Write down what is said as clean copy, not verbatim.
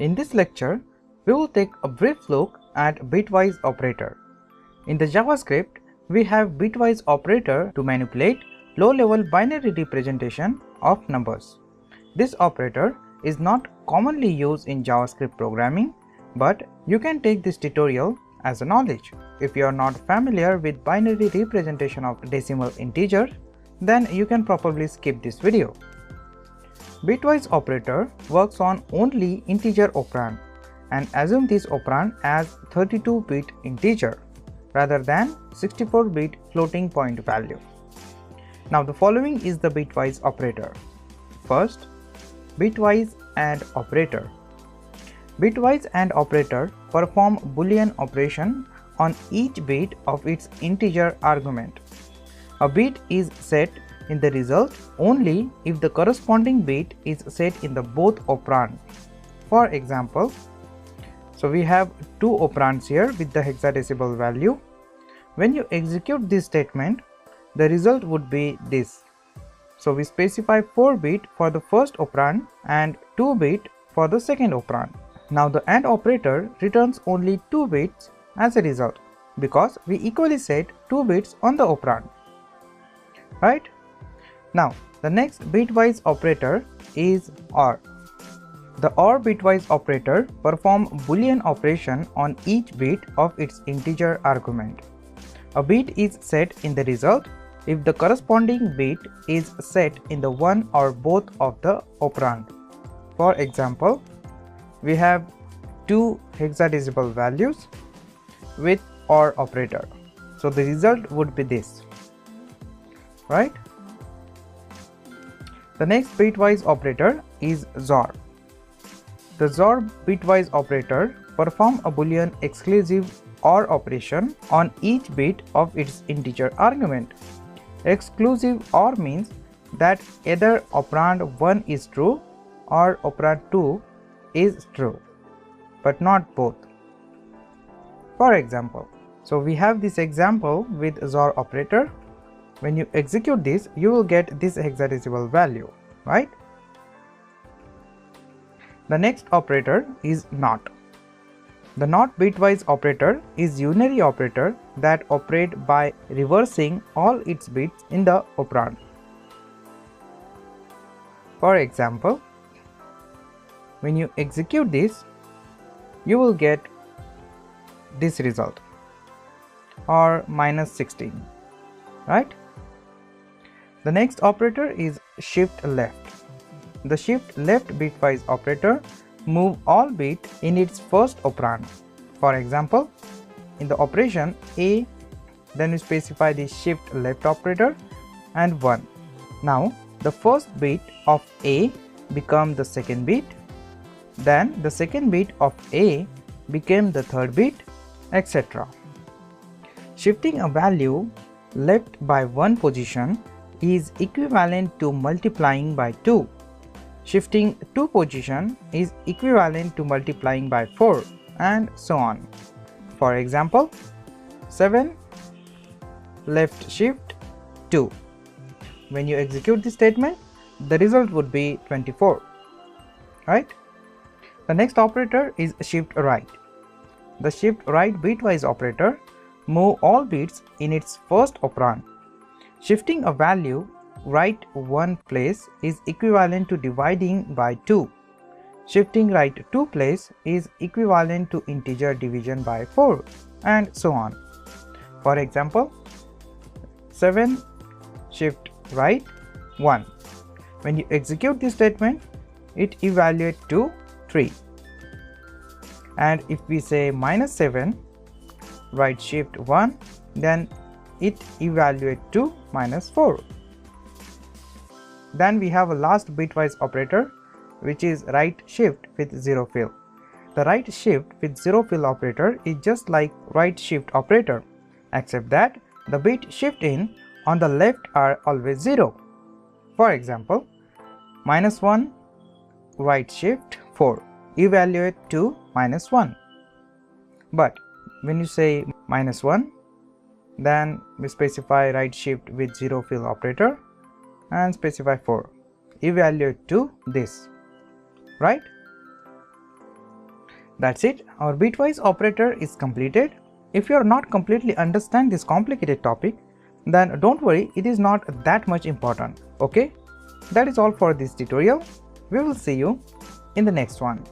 In this lecture, we will take a brief look at bitwise operator. In the JavaScript, we have bitwise operator to manipulate low-level binary representation of numbers. This operator is not commonly used in JavaScript programming, but you can take this tutorial as a knowledge. If you are not familiar with binary representation of decimal integer, then you can probably skip this video. Bitwise operator works on only integer operand and assume this operand as 32-bit integer rather than 64-bit floating point value. Now the following is the bitwise operator. First, bitwise AND operator. Bitwise AND operator perform Boolean operation on each bit of its integer argument. A bit is set in the result only if the corresponding bit is set in the both operand. For example, so we have two operands here with the hexadecimal value. When you execute this statement, the result would be this. So we specify 4-bit for the first operand and 2-bit for the second operand. Now the AND operator returns only 2 bits as a result because we equally set 2 bits on the operand. Right? Now the next bitwise operator is OR. The OR bitwise operator perform Boolean operation on each bit of its integer argument. A bit is set in the result if the corresponding bit is set in the one or both of the operand. For example, we have two hexadecimal values with OR operator. So the result would be this, right? The next bitwise operator is XOR. The XOR bitwise operator perform a Boolean exclusive OR operation on each bit of its integer argument. Exclusive OR means that either operand 1 is true or operand 2 is true, but not both. For example, so we have this example with XOR operator. When you execute this, you will get this hexadecimal value, right? The next operator is NOT. The NOT bitwise operator is unary operator that operate by reversing all its bits in the operand. For example, when you execute this, you will get this result or minus 16, right? The next operator is shift left. The shift left bitwise operator move all bits in its first operand. For example, in the operation A, then we specify the shift left operator and 1. Now the first bit of A become the second bit, then the second bit of A became the third bit, etc. Shifting a value left by 1 position is equivalent to multiplying by 2. Shifting 2 position is equivalent to multiplying by 4, and so on. For example, 7 left shift 2. When you execute this statement, the result would be 24, right? The next operator is shift right. The shift right bitwise operator move all bits in its first operand. Shifting a value right one place is equivalent to dividing by 2. Shifting right 2 place is equivalent to integer division by 4, and so on. For example, 7 shift right 1. When you execute this statement, it evaluates to 3. And if we say minus 7 right shift 1, then it evaluates to minus 4. Then we have a last bitwise operator, which is right shift with 0 fill. The right shift with 0 fill operator is just like right shift operator, except that the bit shift in on the left are always 0. For example, minus 1 right shift 4 evaluate to minus 1. But when you say minus 1, then we specify right shift with 0 fill operator and specify 4 evaluate to this, right? That's it, our bitwise operator is completed. If you are not completely understand this complicated topic, then don't worry, it is not that much important, okay? That is all for this tutorial. We will see you in the next one.